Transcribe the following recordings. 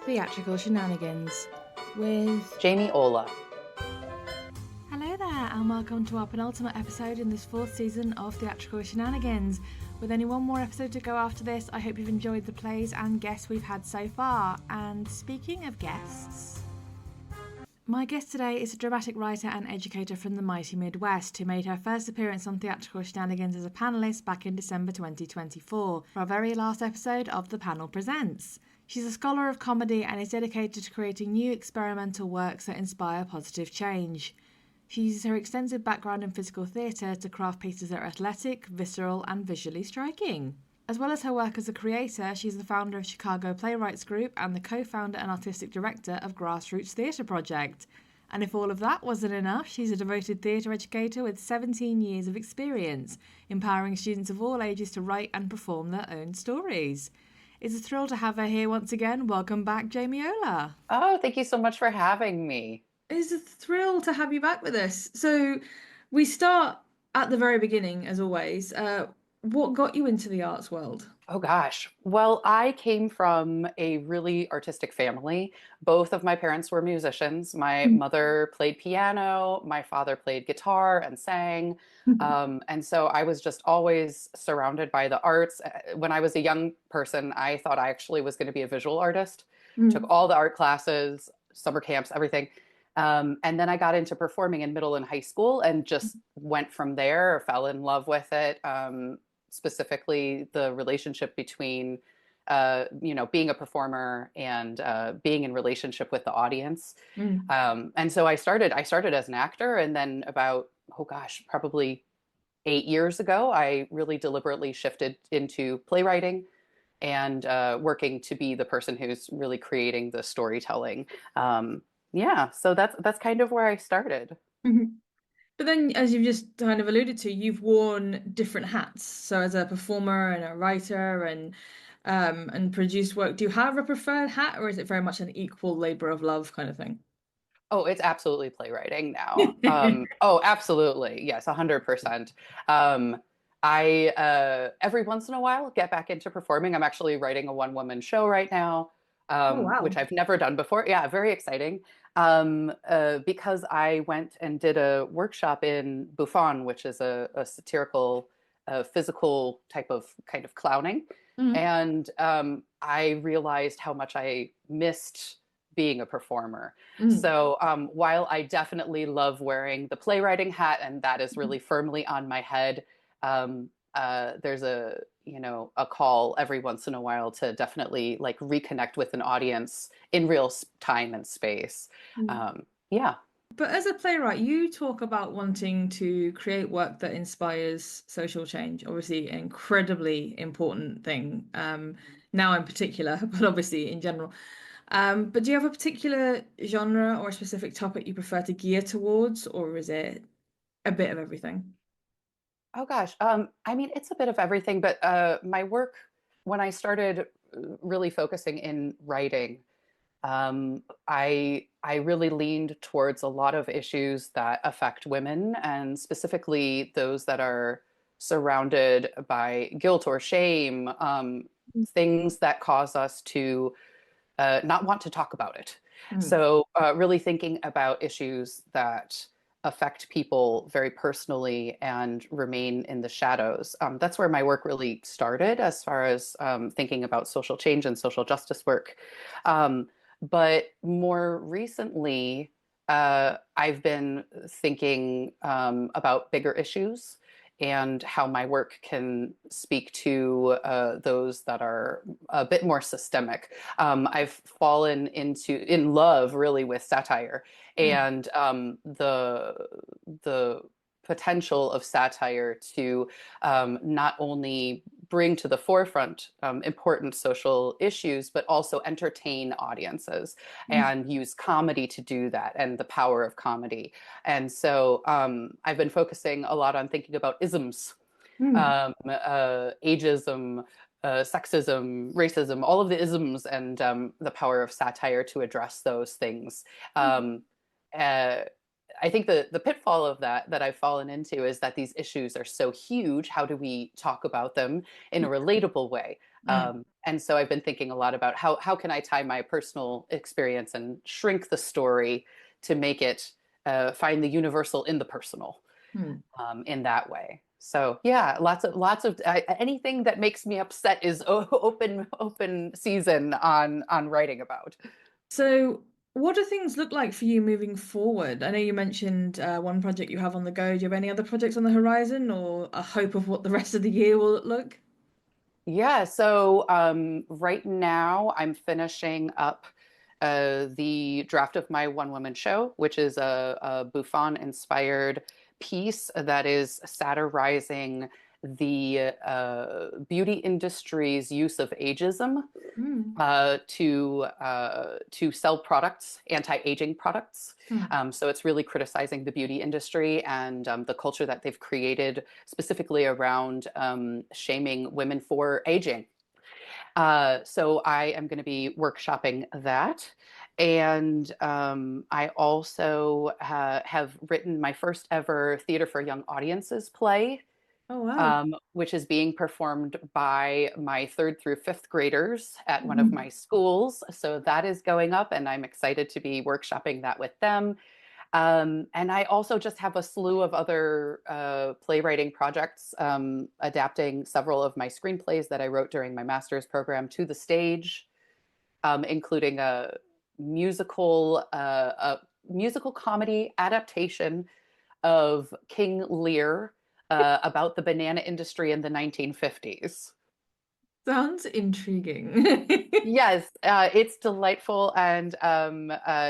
Theatrical Shenanigans with Jamie Olah. Hello there, and welcome to our penultimate episode in this fourth season of Theatrical Shenanigans. With only one more episode to go after this, I hope you've enjoyed the plays and guests we've had so far. And speaking of guests, my guest today is a dramatic writer and educator from the mighty Midwest who made her first appearance on Theatrical Shenanigans as a panellist back in December 2024 for our very last episode of The Panel Presents. She's a scholar of comedy and is dedicated to creating new experimental works that inspire positive change. She uses her extensive background in physical theatre to craft pieces that are athletic, visceral, and visually striking. As well as her work as a creator, she's the founder of Chicago Playwrights Group and the co-founder and artistic director of Grassroots Theatre Project. And if all of that wasn't enough, she's a devoted theatre educator with 17 years of experience, empowering students of all ages to write and perform their own stories. It's a thrill to have her here once again. Welcome back, Jamie Olah. Oh, thank you so much for having me. It's a thrill to have you back with us. So we start at the very beginning, as always. What got you into the arts world? Oh gosh. Well, I came from a really artistic family. Both of my parents were musicians. My mother played piano, my father played guitar and sang. And so I was just always surrounded by the arts. When I was a young person, I thought I actually was going to be a visual artist. Took all the art classes, summer camps, everything. And then I got into performing in middle and high school and just went from there, fell in love with it. Specifically the relationship between, being a performer and being in relationship with the audience. And so I started as an actor, and then about, probably 8 years ago, I really deliberately shifted into playwriting and working to be the person who's really creating the storytelling. So that's kind of where I started. But then, as you've just kind of alluded to, you've worn different hats. So as a performer and a writer and produced work, do you have a preferred hat, or is it very much an equal labor of love kind of thing? Oh, it's absolutely playwriting now. Oh, absolutely. Yes, 100%. I every once in a while get back into performing. I'm actually writing a one-woman show right now, Oh, wow. which I've never done before. Yeah, very exciting. Because I went and did a workshop in Buffon, which is a satirical, physical type of kind of clowning. Mhm. And I realized how much I missed being a performer. Mhm. So while I definitely love wearing the playwriting hat, and that is really firmly on my head, there's a call every once in a while to definitely like reconnect with an audience in real time and space. Mhm. Yeah. But as a playwright, you talk about wanting to create work that inspires social change. Obviously, an incredibly important thing, now in particular, but obviously in general. But do you have a particular genre or a specific topic you prefer to gear towards, or is it a bit of everything? Oh gosh. I mean, it's a bit of everything, but my work, when I started really focusing in writing, I really leaned towards a lot of issues that affect women, and specifically those that are surrounded by guilt or shame, things that cause us to not want to talk about it. Mm. So, really thinking about issues that affect people very personally and remain in the shadows. That's where my work really started as far as thinking about social change and social justice work. But more recently, I've been thinking about bigger issues and how my work can speak to those that are a bit more systemic. I've fallen in love really with satire Mm. and the potential of satire to not only bring to the forefront important social issues, but also entertain audiences Mm. and use comedy to do that and the power of comedy. And so I've been focusing a lot on thinking about isms, Mm. ageism, sexism, racism, all of the isms, and the power of satire to address those things. Um, uh, I think the pitfall of that I've fallen into is that these issues are so huge. How do we talk about them in a relatable way? Mm. And so I've been thinking a lot about how can I tie my personal experience and shrink the story to make it find the universal in the personal Hmm. in that way. So yeah, lots of anything that makes me upset is open season on writing about. So, what do things look like for you moving forward? I know you mentioned one project you have on the go. Do you have any other projects on the horizon or a hope of what the rest of the year will look like? Yeah, so right now I'm finishing up the draft of my one woman show, which is a Buffon inspired piece that is satirizing the beauty industry's use of ageism Hmm. to sell products, anti-aging products. Hmm. So it's really criticizing the beauty industry and the culture that they've created, specifically around shaming women for aging. So I am going to be workshopping that. And I also have written my first ever Theater for Young Audiences play, Oh, wow. which is being performed by my third through fifth graders at one of Mhm. my schools. So that is going up, and I'm excited to be workshopping that with them. And I also just have a slew of other playwriting projects, adapting several of my screenplays that I wrote during my master's program to the stage, including a musical comedy adaptation of King Lear about the banana industry in the 1950s. Sounds intriguing. Yes, it's delightful, and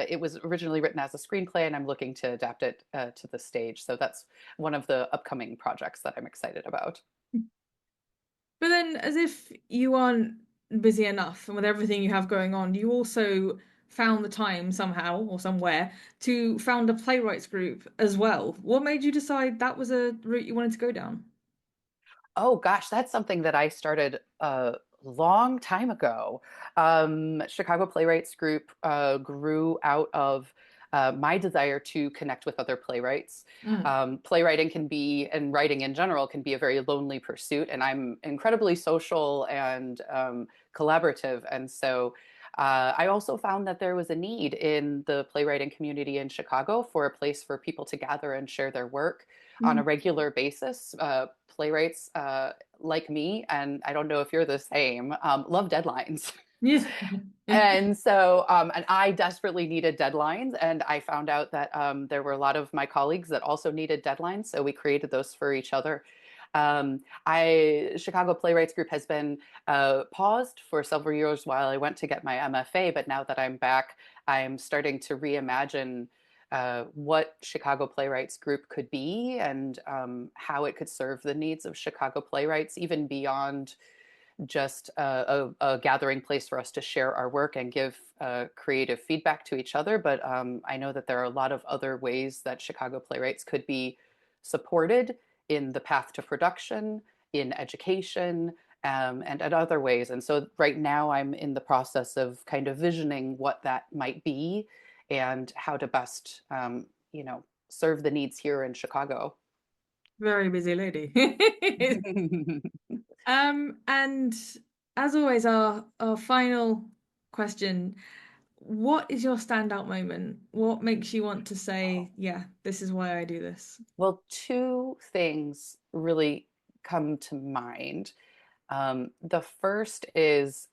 it was originally written as a screenplay, and I'm looking to adapt it to the stage. So that's one of the upcoming projects that I'm excited about. But then, as if you aren't busy enough and with everything you have going on, you also found the time somehow or somewhere to found a playwrights group as well. What made you decide that was a route you wanted to go down? Oh gosh, that's something that I started a long time ago. Chicago Playwrights Group grew out of my desire to connect with other playwrights. Mm. Playwriting can be, and writing in general, can be a very lonely pursuit, and I'm incredibly social and collaborative. And so I also found that there was a need in the playwriting community in Chicago for a place for people to gather and share their work on a Mm. regular basis. Playwrights like me, and I don't know if you're the same, love deadlines. Yes. And so, and I desperately needed deadlines, and I found out that there were a lot of my colleagues that also needed deadlines, so we created those for each other. Chicago Playwrights Group has been paused for several years while I went to get my MFA, but now that I'm back, I'm starting to reimagine what Chicago Playwrights Group could be and how it could serve the needs of Chicago playwrights, even beyond just a gathering place for us to share our work and give creative feedback to each other. But I know that there are a lot of other ways that Chicago playwrights could be supported in the path to production, in education, and other ways. And so right now I'm in the process of kind of visioning what that might be and how to best, serve the needs here in Chicago. Very busy lady. And as always, our final question, what is your standout moment? What makes you want to say, yeah, this is why I do this? Well, two things really come to mind. The first is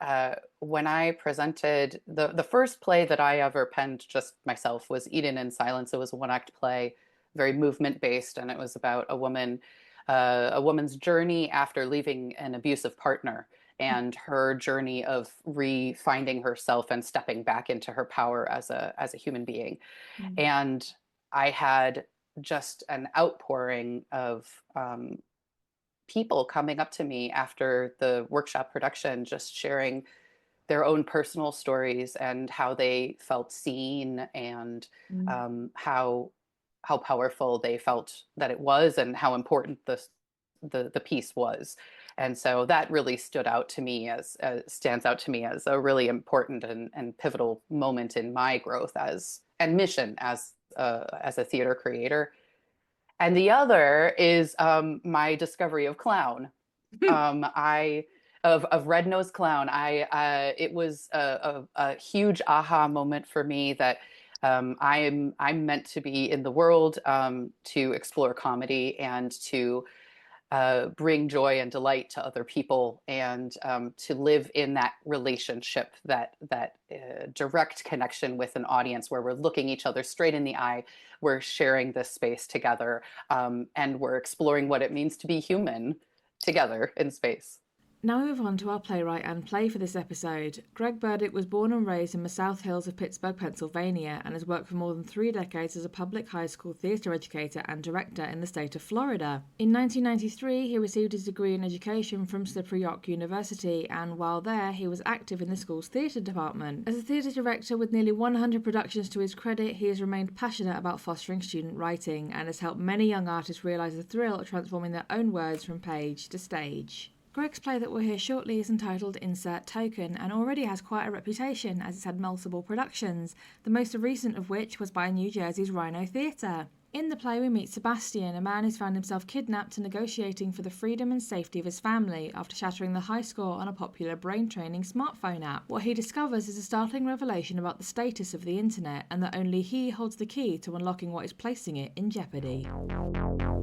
when I presented the first play that I ever penned just myself was Eden in Silence. It was a one act play, very movement based, and it was about a woman's journey after leaving an abusive partner and her journey of refinding herself and stepping back into her power as a human being. Mm. And I had just an outpouring of people coming up to me after the workshop production, just sharing their own personal stories and how they felt seen and Mm. how powerful they felt that it was and how important the piece was. And so that really stood out to me as stands out to me as a really important and pivotal moment in my growth as and mission as a theater creator. And the other is my discovery of clown. I of Red-Nosed Clown. It was a huge aha moment for me that I'm meant to be in the world to explore comedy and to bring joy and delight to other people, and to live in that relationship, that direct connection with an audience where we're looking each other straight in the eye, we're sharing this space together, and we're exploring what it means to be human together in space. Now we move on to our playwright and play for this episode. Greg Burdick was born and raised in the South Hills of Pittsburgh, Pennsylvania, and has worked for more than 3 decades as a public high school theatre educator and director in the state of Florida. In 1993, he received his degree in education from Slippery Rock University, and while there, he was active in the school's theatre department. As a theatre director with nearly 100 productions to his credit, he has remained passionate about fostering student writing and has helped many young artists realise the thrill of transforming their own words from page to stage. Greg's play that we'll hear shortly is entitled Insert Token and already has quite a reputation as it's had multiple productions, the most recent of which was by New Jersey's Rhino Theatre. In the play we meet Sebastian, a man who's found himself kidnapped and negotiating for the freedom and safety of his family after shattering the high score on a popular brain training smartphone app. What he discovers is a startling revelation about the status of the internet and that only he holds the key to unlocking what is placing it in jeopardy.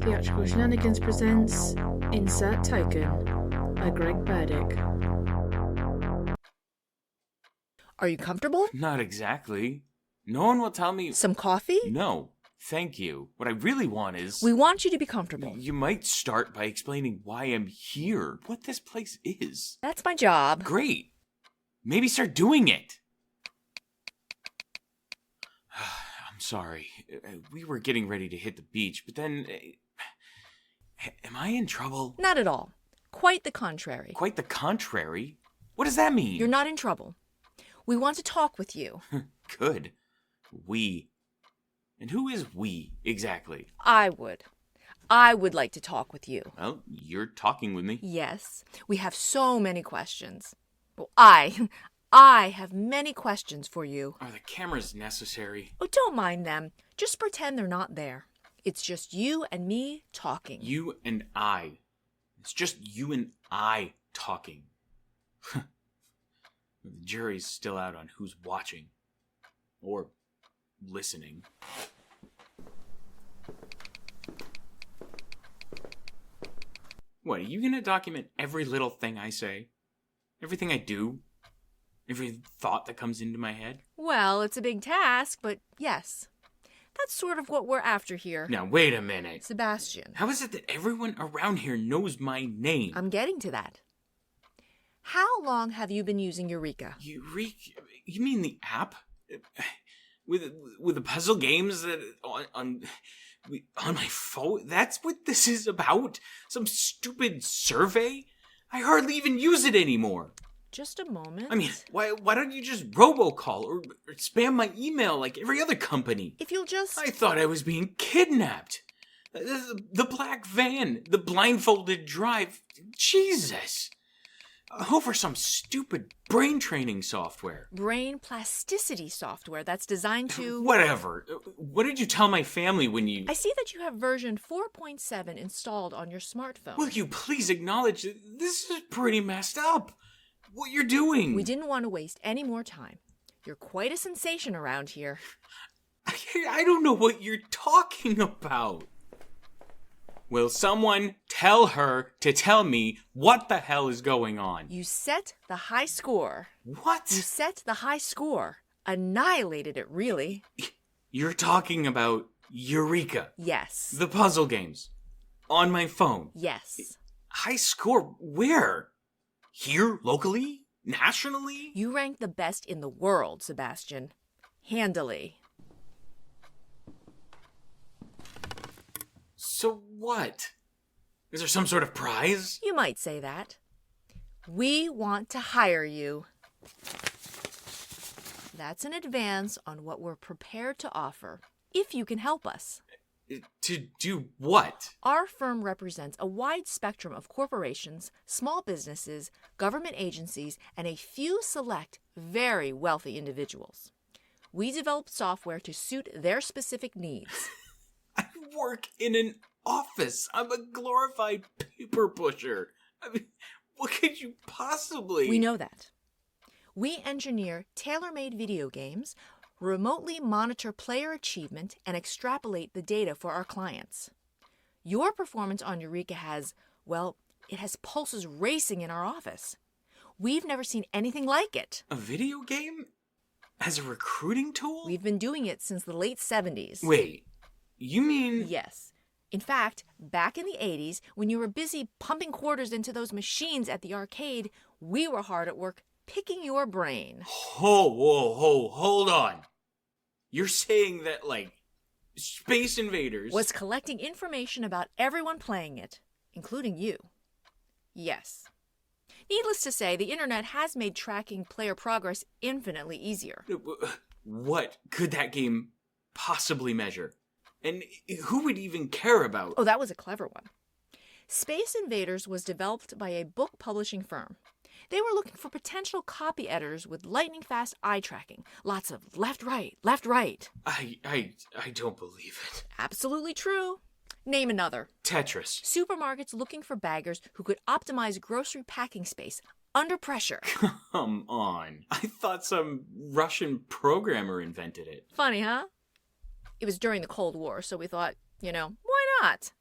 Theatrical Shenanigans presents Insert Token by Greg Burdick. Are you comfortable? Not exactly. No one will tell me... Some coffee? No, thank you. What I really want is... We want you to be comfortable. You might start by explaining why I'm here, what this place is. That's my job. Great. Maybe start doing it. I'm sorry. We were getting ready to hit the beach, but then... Am I in trouble? Not at all. Quite the contrary. Quite the contrary? What does that mean? You're not in trouble. We want to talk with you. Good. We. And who is we, exactly? I would like to talk with you. Well, you're talking with me. Yes. We have so many questions. Well, I have many questions for you. Are the cameras necessary? Oh, don't mind them. Just pretend they're not there. It's just you and me talking. You and I. It's just you and I talking. The jury's still out on who's watching. Or listening. What, are you gonna document every little thing I say? Everything I do? Every thought that comes into my head? Well, it's a big task, but yes. That's sort of what we're after here. Now, wait a minute. Sebastian. How is it that everyone around here knows my name? I'm getting to that. How long have you been using Eureka? Eureka? You mean the app? With the puzzle games that on my phone? That's what this is about? Some stupid survey? I hardly even use it anymore. Just a moment. I mean, why don't you just robocall or spam my email like every other company? If you'll just... I thought I was being kidnapped. The black van, the blindfolded drive. Jesus. Over some stupid brain training software. Brain plasticity software that's designed to... Whatever. What did you tell my family when you... I see that you have version 4.7 installed on your smartphone. Will you please acknowledge that this is pretty messed up? What you're doing. We didn't want to waste any more time. You're quite a sensation around here. I don't know what you're talking about. Will someone tell her to tell me what the hell is going on? You set the high score. What? You set the high score. Annihilated it, really. You're talking about Eureka. Yes. The puzzle games. On my phone. Yes. High score where? Here, locally? Nationally? You rank the best in the world, Sebastian. Handily. So what? Is there some sort of prize? You might say that. We want to hire you. That's an advance on what we're prepared to offer, if you can help us. To do what? Our firm represents a wide spectrum of corporations, small businesses, government agencies, and a few select, very wealthy individuals. We develop software to suit their specific needs. I work in an office. I'm a glorified paper pusher. I mean, What could you possibly... We know that. We engineer tailor-made video games, remotely monitor player achievement, and extrapolate the data for our clients. Your performance on Eureka has, well, it has pulses racing in our office. We've never seen anything like it. A video game? As a recruiting tool? We've been doing it since the late 70s. Wait, you mean... Yes. In fact, back in the 80s, when you were busy pumping quarters into those machines at the arcade, we were hard at work picking your brain. Hold on. You're saying that, like, Space Invaders... was collecting information about everyone playing it, including you. Yes. Needless to say, the internet has made tracking player progress infinitely easier. What could that game possibly measure? And who would even care about... Oh, that was a clever one. Space Invaders was developed by a book publishing firm. They were looking for potential copy editors with lightning-fast eye tracking. Lots of left, right, left, right. I don't believe it. Absolutely true. Name another. Tetris. Supermarkets looking for baggers who could optimize grocery packing space under pressure. Come on. I thought some Russian programmer invented it. Funny, huh? It was during the Cold War, so we thought, why not?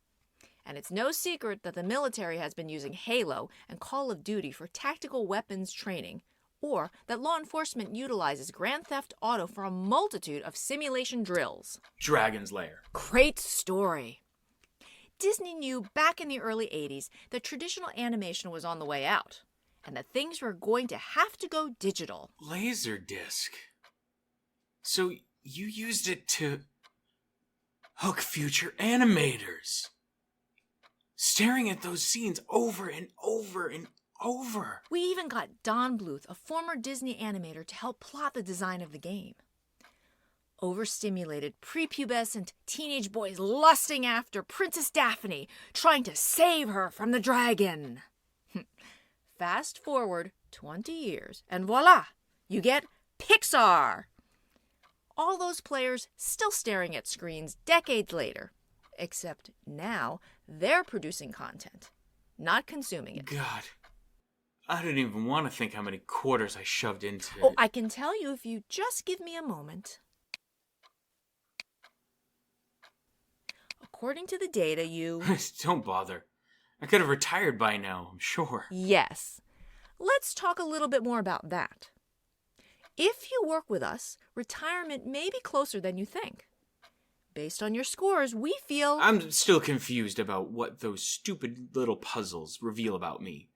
And it's no secret that the military has been using Halo and Call of Duty for tactical weapons training, or that law enforcement utilizes Grand Theft Auto for a multitude of simulation drills. Dragon's Lair. Great story. Disney knew back in the early 80s that traditional animation was on the way out, and that things were going to have to go digital. Laserdisc. So you used it to hook future animators. Staring at those scenes over and over and over. We even got Don Bluth, a former Disney animator, to help plot the design of the game. Overstimulated, prepubescent teenage boys lusting after Princess Daphne, trying to save her from the dragon. Fast forward 20 years, and voila, you get Pixar. All those players still staring at screens decades later. Except now, they're producing content, not consuming it. God, I don't even want to think how many quarters I shoved into it. Oh, I can tell you if you just give me a moment. According to the data, you... Don't bother. I could have retired by now, I'm sure. Yes. Let's talk a little bit more about that. If you work with us, retirement may be closer than you think. Based on your scores, we feel... I'm still confused about what those stupid little puzzles reveal about me.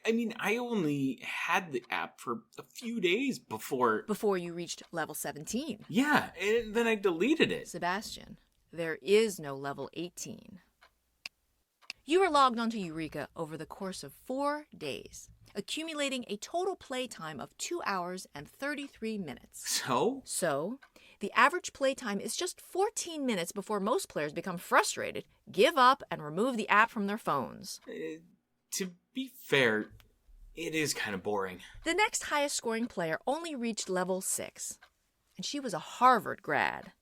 I mean, I only had the app for a few days before... Before you reached level 17. Yeah, and then I deleted it. Sebastian, there is no level 18. You were logged onto Eureka over the course of 4 days, accumulating a total playtime of 2 hours and 33 minutes. So, the average playtime is just 14 minutes before most players become frustrated, give up, and remove the app from their phones. To be fair, it is kind of boring. The next highest scoring player only reached level 6, and she was a Harvard grad.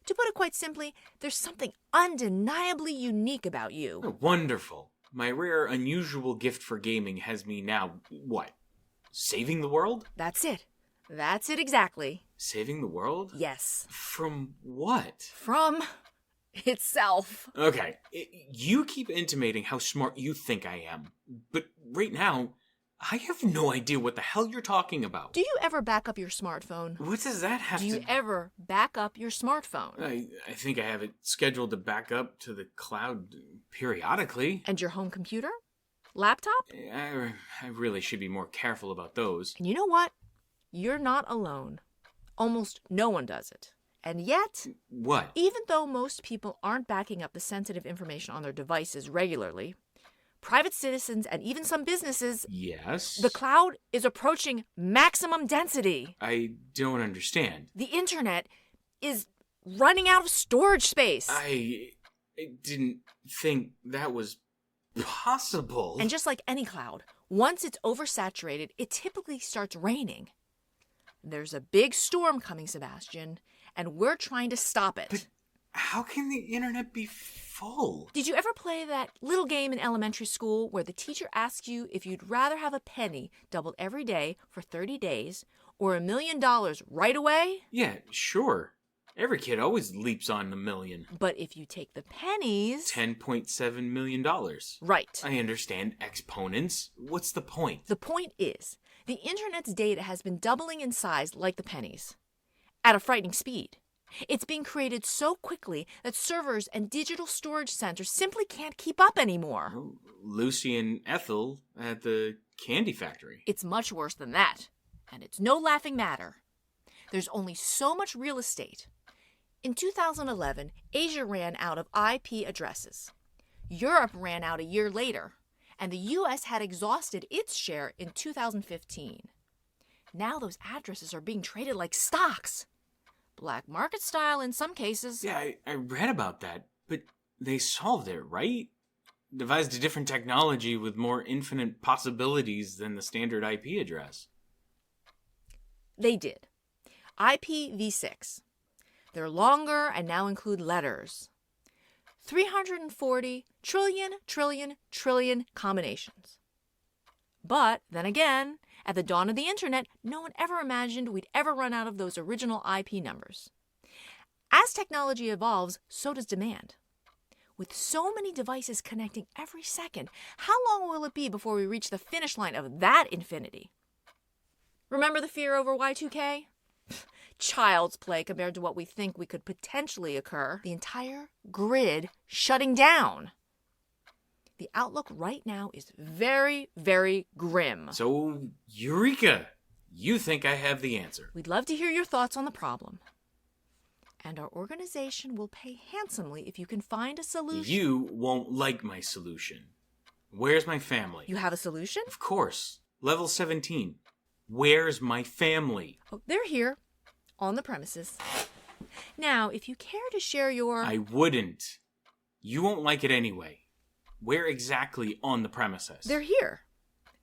To put it quite simply, there's something undeniably unique about you. Oh, wonderful. My rare, unusual gift for gaming has me now, what, saving the world? That's it. That's it exactly. Saving the world? Yes. From what? From itself. Okay, you keep intimating how smart you think I am, but right now, I have no idea what the hell you're talking about. Do you ever back up your smartphone? What does that have to... Do you ever back up your smartphone? I think I have it scheduled to back up to the cloud periodically. And your home computer? Laptop? I really should be more careful about those. And you know what? You're not alone. Almost no one does it. And yet... What? Even though most people aren't backing up the sensitive information on their devices regularly, private citizens and even some businesses... Yes? The cloud is approaching maximum density. I don't understand. The internet is running out of storage space. I didn't think that was possible. And just like any cloud, once it's oversaturated, it typically starts raining. There's a big storm coming, Sebastian, and we're trying to stop it. How can the internet be full? Did you ever play that little game in elementary school where the teacher asks you if you'd rather have a penny doubled every day for 30 days or $1 million right away? Yeah, sure. Every kid always leaps on the million. But if you take the pennies... $10.7 million. Right. I understand exponents. What's the point? The point is, the internet's data has been doubling in size like the pennies, at a frightening speed. It's being created so quickly that servers and digital storage centers simply can't keep up anymore. Oh, Lucy and Ethel at the candy factory. It's much worse than that, and it's no laughing matter. There's only so much real estate. In 2011, Asia ran out of IP addresses. Europe ran out a year later, and the US had exhausted its share in 2015. Now those addresses are being traded like stocks. Black market style in some cases. Yeah, I read about that, but they solved it, right? Devised a different technology with more infinite possibilities than the standard IP address. They did. IPv6. They're longer and now include letters. 340 trillion combinations. But then again, at the dawn of the internet, no one ever imagined we'd ever run out of those original IP numbers. As technology evolves, so does demand. With so many devices connecting every second, how long will it be before we reach the finish line of that infinity? Remember the fear over Y2K? Child's play compared to what we think we could potentially occur. The entire grid shutting down. The outlook right now is very, very grim. So, Eureka! You think I have the answer. We'd love to hear your thoughts on the problem. And our organization will pay handsomely if you can find a solution. You won't like my solution. Where's my family? You have a solution? Of course. Level 17. Where's my family? Oh, they're here, on the premises. Now, if you care to share your... I wouldn't. You won't like it anyway. Where exactly on the premises? They're here.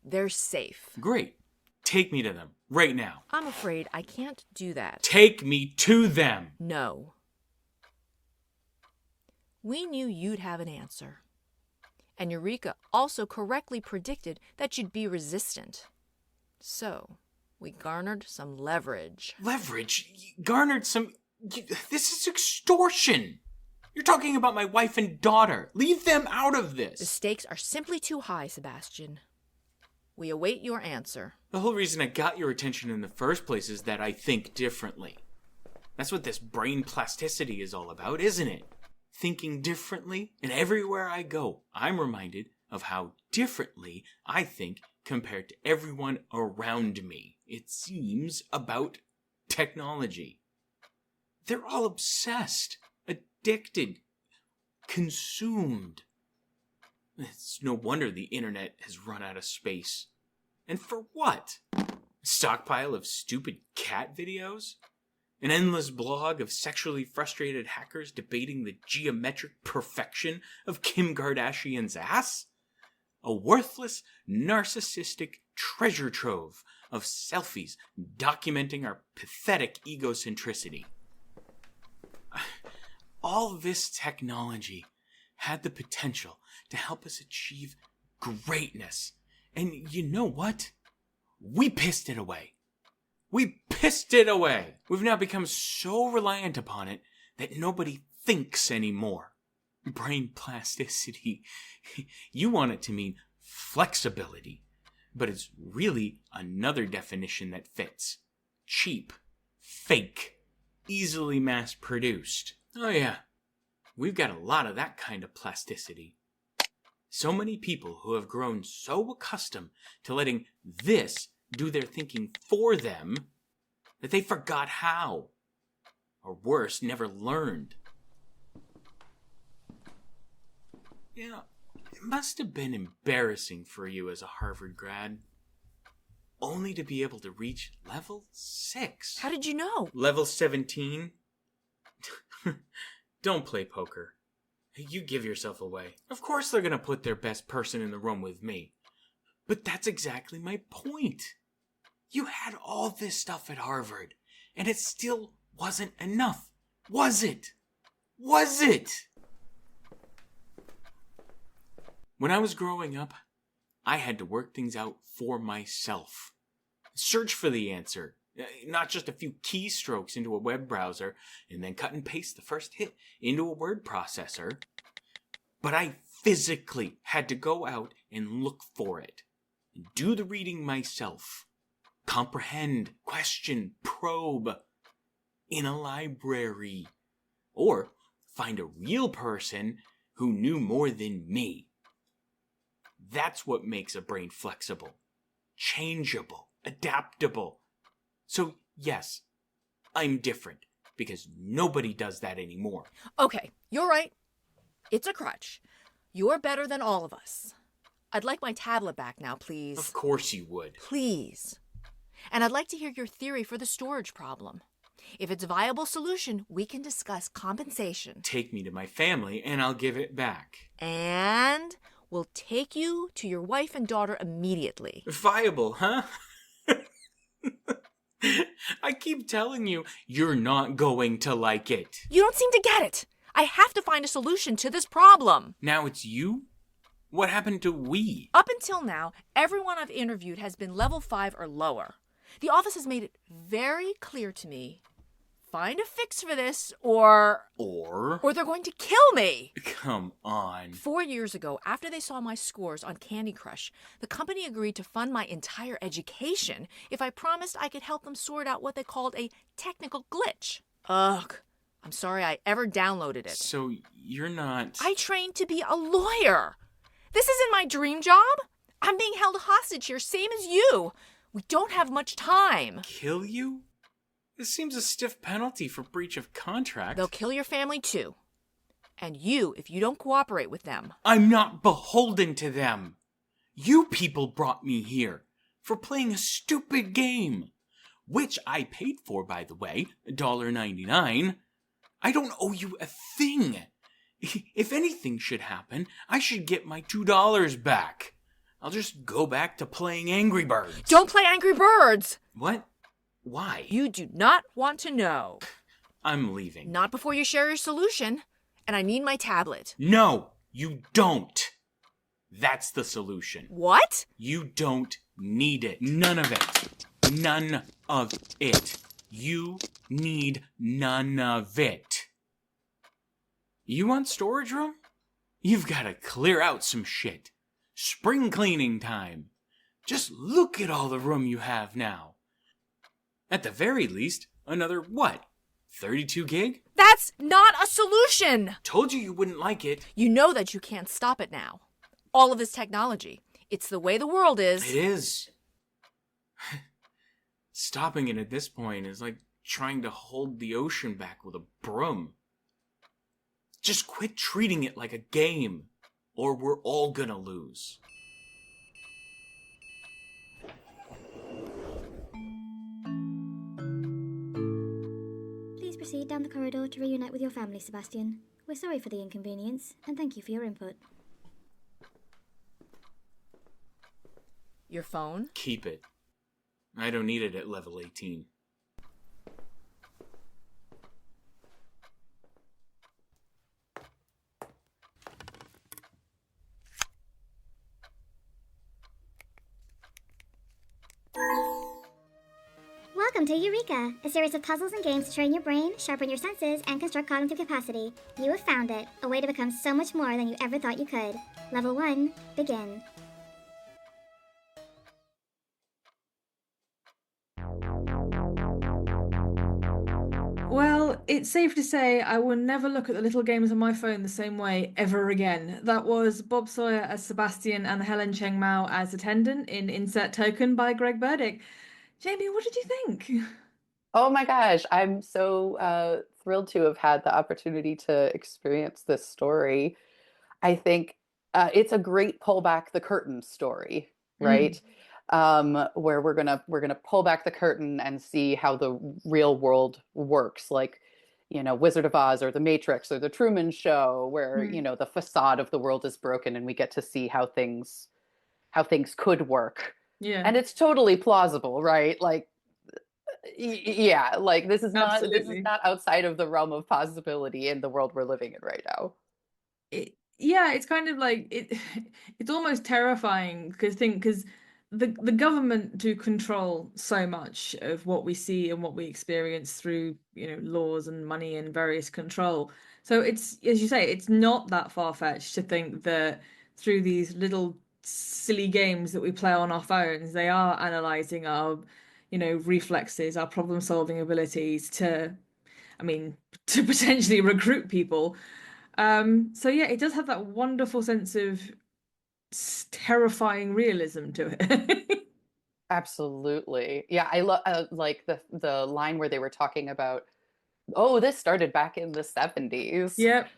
They're safe. Great. Take me to them, right now. I'm afraid I can't do that. Take me to them! No. We knew you'd have an answer. And Eureka also correctly predicted that you'd be resistant. So, we garnered some leverage. Leverage? Garnered some... This is extortion! You're talking about my wife and daughter. Leave them out of this. The stakes are simply too high, Sebastian. We await your answer. The whole reason I got your attention in the first place is that I think differently. That's what this brain plasticity is all about, isn't it? Thinking differently. And everywhere I go, I'm reminded of how differently I think compared to everyone around me. It seems about technology. They're all obsessed, addicted, consumed. It's no wonder the internet has run out of space. And for what? A stockpile of stupid cat videos? An endless blog of sexually frustrated hackers debating the geometric perfection of Kim Kardashian's ass? A worthless, narcissistic treasure trove of selfies documenting our pathetic egocentricity. All this technology had the potential to help us achieve greatness. And you know what? We pissed it away. We pissed it away. We've now become so reliant upon it that nobody thinks anymore. Brain plasticity. You want it to mean flexibility, but it's really another definition that fits. Cheap, fake, easily mass-produced. Oh yeah, we've got a lot of that kind of plasticity. So many people who have grown so accustomed to letting this do their thinking for them that they forgot how. Or worse, never learned. Yeah, it must have been embarrassing for you as a Harvard grad. Only to be able to reach level 6. How did you know? Level 17? Don't play poker. You give yourself away. Of course they're gonna put their best person in the room with me. But that's exactly my point. You had all this stuff at Harvard, and it still wasn't enough, was it? was it? When I was growing up, I had to work things out for myself. Search for the answer, not just a few keystrokes into a web browser and then cut and paste the first hit into a word processor. But I physically had to go out and look for it and do the reading myself. Comprehend, question, probe in a library. Or find a real person who knew more than me. That's what makes a brain flexible, changeable, adaptable. So yes, I'm different because nobody does that anymore. Okay, you're right. It's a crutch. You're better than all of us. I'd like my tablet back now, please. Of course you would. Please. And I'd like to hear your theory for the storage problem. If it's a viable solution, we can discuss compensation. Take me to my family and I'll give it back. And we'll take you to your wife and daughter immediately. Viable, huh? I keep telling you, you're not going to like it. You don't seem to get it. I have to find a solution to this problem. Now it's you? What happened to we? Up until now, everyone I've interviewed has been level 5 or lower. The office has made it very clear to me, find a fix for this or they're going to kill me. Come on. 4 years ago, after they saw my scores on Candy Crush, the company agreed to fund my entire education if I promised I could help them sort out what they called a technical glitch. Ugh, I'm sorry I ever downloaded it. So you're not... I trained to be a lawyer. This isn't my dream job. I'm being held hostage here, same as you. We don't have much time. Kill you? This seems a stiff penalty for breach of contract. They'll kill your family too. And you if you don't cooperate with them. I'm not beholden to them. You people brought me here for playing a stupid game, which I paid for, by the way, $1.99. I don't owe you a thing. If anything should happen, I should get my $2 back. I'll just go back to playing Angry Birds. Don't play Angry Birds! What? Why? You do not want to know. I'm leaving. Not before you share your solution. And I need my tablet. No, you don't. That's the solution. What? You don't need it. None of it. None of it. You need none of it. You want storage room? You've got to clear out some shit. Spring cleaning time. Just look at all the room you have now. At the very least, another, 32 gig? That's not a solution! Told you wouldn't like it. You know that you can't stop it now. All of this technology. It's the way the world is. It is. Stopping it at this point is like trying to hold the ocean back with a broom. Just quit treating it like a game, or we're all gonna lose. Please proceed down the corridor to reunite with your family, Sebastian. We're sorry for the inconvenience, and thank you for your input. Your phone? Keep it. I don't need it at level 18. Welcome to Eureka, a series of puzzles and games to train your brain, sharpen your senses, and construct cognitive capacity. You have found it, a way to become so much more than you ever thought you could. Level 1, begin. Well, it's safe to say I will never look at the little games on my phone the same way ever again. That was Bob Sawyer as Sebastian and Helen Cheng Mao as attendant in Insert Token by Greg Burdick. Jamie, what did you think? Oh my gosh, I'm so thrilled to have had the opportunity to experience this story. I think it's a great pull back the curtain story, right? Where we're gonna pull back the curtain and see how the real world works, like, you know, Wizard of Oz or The Matrix or The Truman Show, where you know the facade of the world is broken and we get to see how things could work. Yeah. And it's totally plausible, right? Like, Yeah, like this is Absolutely. not outside of the realm of possibility in the world we're living in right now. Yeah, it's kind of like it's almost terrifying because the government do control so much of what we see and what we experience through, laws and money and various control. So it's, as you say, it's not that far-fetched to think that through these little silly games that we play on our phones, they are analyzing our, reflexes, our problem-solving abilities to, I mean, to potentially recruit people. So yeah, it does have that wonderful sense of terrifying realism to it. Absolutely. Yeah, I love like the line where they were talking about, oh, this started back in the 70s. Yep.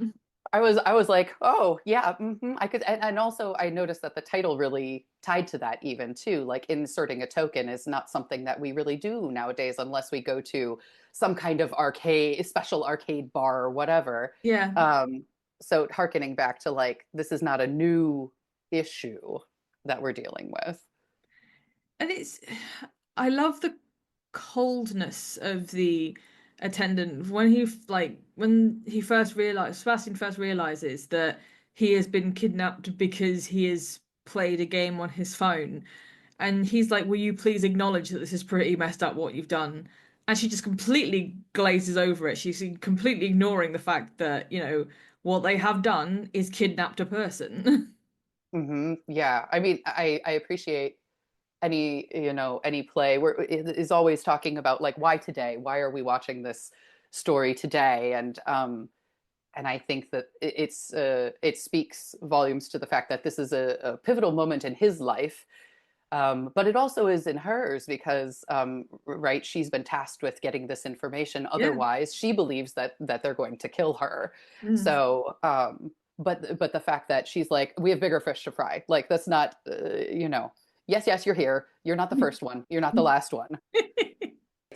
I was like, oh yeah, I could, and also I noticed that the title really tied to that even too. Like inserting a token is not something that we really do nowadays unless we go to some kind of arcade, special arcade bar or whatever. Yeah. Um, so harkening back to like this is not a new issue that we're dealing with. And I love the coldness of the attendant when he first realized, Sebastian first realizes that he has been kidnapped because he has played a game on his phone. And he's like, will you please acknowledge that this is pretty messed up what you've done? And she just completely glazes over it. She's completely ignoring the fact that, what they have done is kidnapped a person. Yeah, I mean, I appreciate any any play where it is always talking about like why today, why are we watching this story today, and I think that it speaks volumes to the fact that this is a pivotal moment in his life, but it also is in hers because right, she's been tasked with getting this information, Yeah. otherwise she believes that they're going to kill her. Mm. So but the fact that she's like, we have bigger fish to fry, like that's not yes, you're here, you're not the first one, you're not the last one.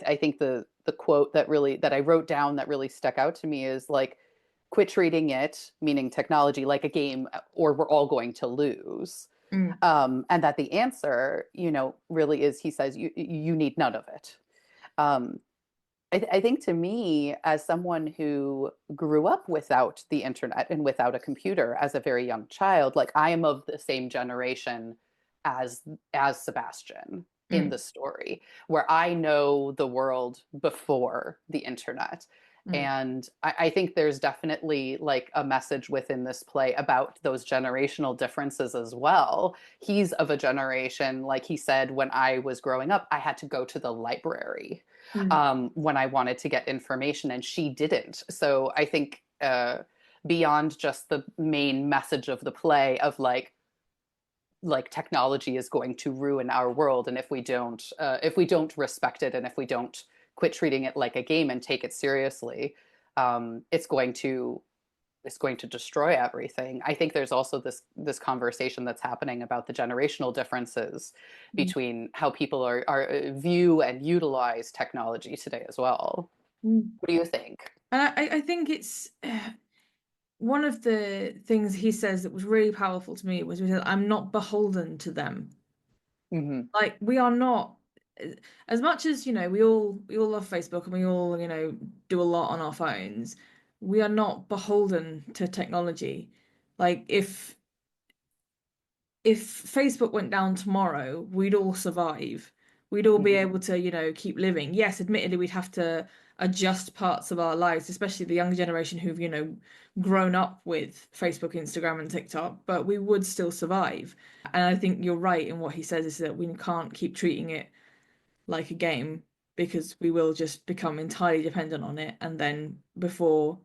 I think the quote that I wrote down that really stuck out to me is like, quit treating it, meaning technology, like a game, or we're all going to lose. Mm. And that the answer, really is, he says, you need none of it. Um, I think to me, as someone who grew up without the internet and without a computer as a very young child, like I am of the same generation as Sebastian in Mm. the story, where I know the world before the internet. Mm. And I think there's definitely like a message within this play about those generational differences as well. He's of a generation, like he said, when I was growing up, I had to go to the library Mm. when I wanted to get information, and she didn't. So I think beyond just the main message of the play of like technology is going to ruin our world, and if we don't respect it, and if we don't quit treating it like a game and take it seriously, it's going to destroy everything. I think there's also this conversation that's happening about the generational differences Mm. between how people are view and utilize technology today as well. Mm. What do you think? And I think it's one of the things he says that was really powerful to me was he said, I'm not beholden to them. Hmm. Like we are not, as much as, we all love Facebook and we all, do a lot on our phones, we are not beholden to technology. Like if Facebook went down tomorrow, we'd all survive. We'd all be Hmm. able to, keep living. Yes, admittedly, we'd have to adjust parts of our lives, especially the younger generation who've, grown up with Facebook, Instagram, and TikTok, but we would still survive. And I think you're right in what he says is that we can't keep treating it like a game because we will just become entirely dependent on it. And then before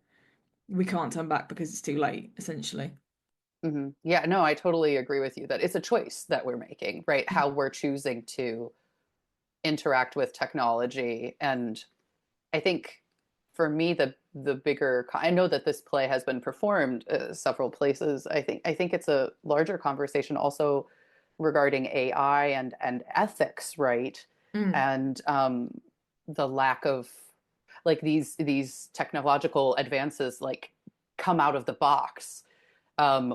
we can't turn back because it's too late, essentially. Hmm. Yeah, no, I totally agree with you that it's a choice that we're making, right? How we're choosing to interact with technology. And I think for me, the bigger, I know that this play has been performed several places. I think it's a larger conversation also regarding AI and ethics, right? Mm. And the lack of like these technological advances like come out of the box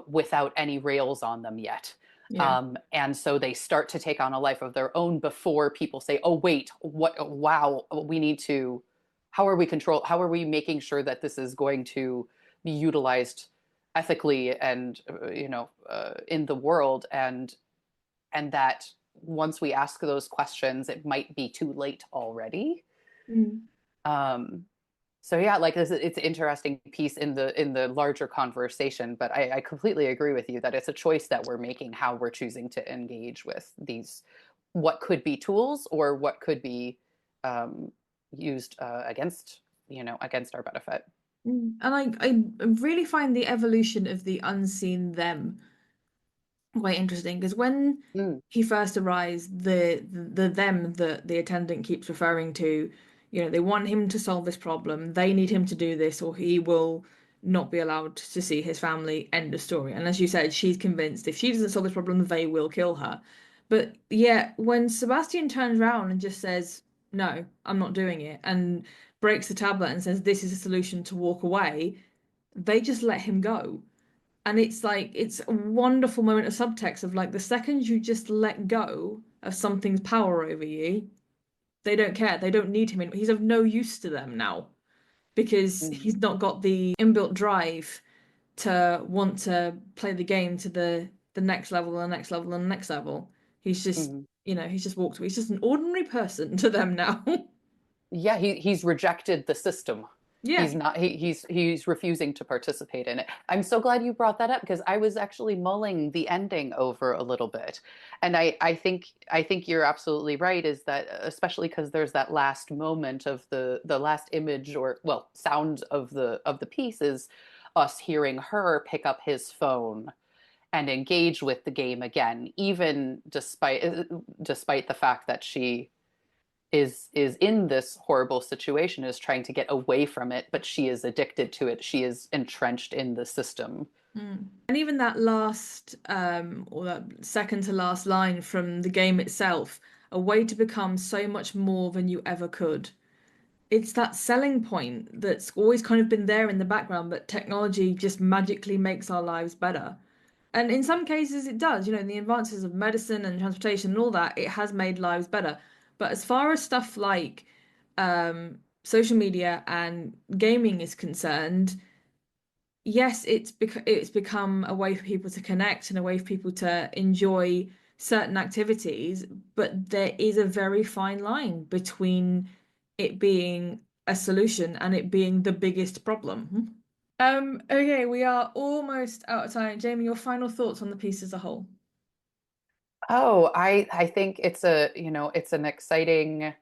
without any rails on them yet. Yeah. And so they start to take on a life of their own before people say, oh, wait, wow, how are we making sure that this is going to be utilized ethically and, in the world, and that once we ask those questions, it might be too late already. Um, so yeah, like it's an interesting piece in the larger conversation, but I completely agree with you that it's a choice that we're making, how we're choosing to engage with these, what could be tools or what could be used against our benefit. And I really find the evolution of the unseen them quite interesting, because when Mm, he first arrives, the them that the attendant keeps referring to, they want him to solve this problem. They need him to do this, or he will not be allowed to see his family. End of story. And as you said, she's convinced if she doesn't solve this problem, they will kill her. But yeah, when Sebastian turns around and just says, "No, I'm not doing it," and breaks the tablet and says, "This is a solution," to walk away, they just let him go. And it's like, it's a wonderful moment of subtext of like, the second you just let go of something's power over you, they don't care. They don't need him anymore. He's of no use to them now because mm, he's not got the inbuilt drive to want to play the game to the next level, the next level, and the next level. He's just, mm. he's just walked away. He's just an ordinary person to them now. Yeah, he's rejected the system. Yeah. He's not he's refusing to participate in it. I'm so glad you brought that up because I was actually mulling the ending over a little bit. And I think you're absolutely right, is that especially because there's that last moment of the last image, or well, sound of the piece, is us hearing her pick up his phone and engage with the game again, even despite the fact that she is in this horrible situation, is trying to get away from it, but she is addicted to it. She is entrenched in the system. And even that last, or that second to last line from the game itself, a way to become so much more than you ever could. It's that selling point that's always kind of been there in the background, but technology just magically makes our lives better. And in some cases, it does. In the advances of medicine and transportation and all that, it has made lives better. But as far as stuff like social media and gaming is concerned, yes, it's become a way for people to connect and a way for people to enjoy certain activities, but there is a very fine line between it being a solution and it being the biggest problem. Okay, we are almost out of time. Jamie, your final thoughts on the piece as a whole? Oh, I think it's an exciting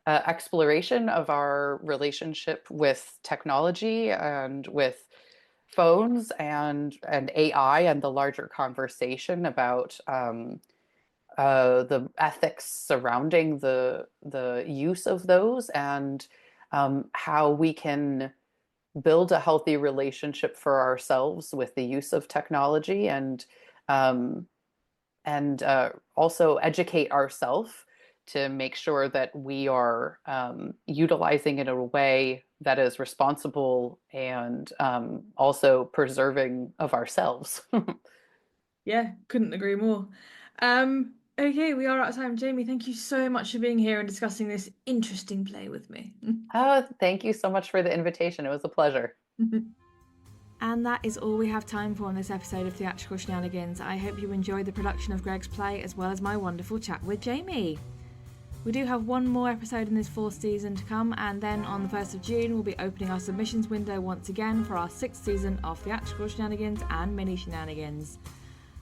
exploration of our relationship with technology and with phones and AI, and the larger conversation about the ethics surrounding the use of those, and how we can build a healthy relationship for ourselves with the use of technology, um, and also educate ourselves to make sure that we are utilizing it in a way that is responsible, and also preserving of ourselves. Yeah, couldn't agree more. Okay, we are out of time. Jamie, thank you so much for being here and discussing this interesting play with me. Oh, thank you so much for the invitation. It was a pleasure. And that is all we have time for on this episode of Theatrical Shenanigans. I hope you enjoyed the production of Greg's play as well as my wonderful chat with Jamie. We do have one more episode in this fourth season to come, and then on the 1st of June we'll be opening our submissions window once again for our 6th season of Theatrical Shenanigans and Mini Shenanigans.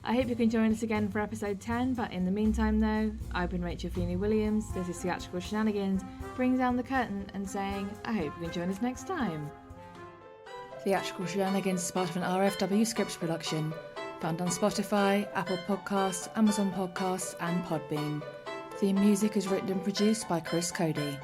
I hope you can join us again for episode 10, but in the meantime though, I've been Rachel Feeney-Williams, this is Theatrical Shenanigans, bringing down the curtain and saying, I hope you can join us next time. Theatrical Shenanigans is part of an RFW Scripts production, found on Spotify, Apple Podcasts, Amazon Podcasts and Podbean. Theme music is written and produced by Chris Cody.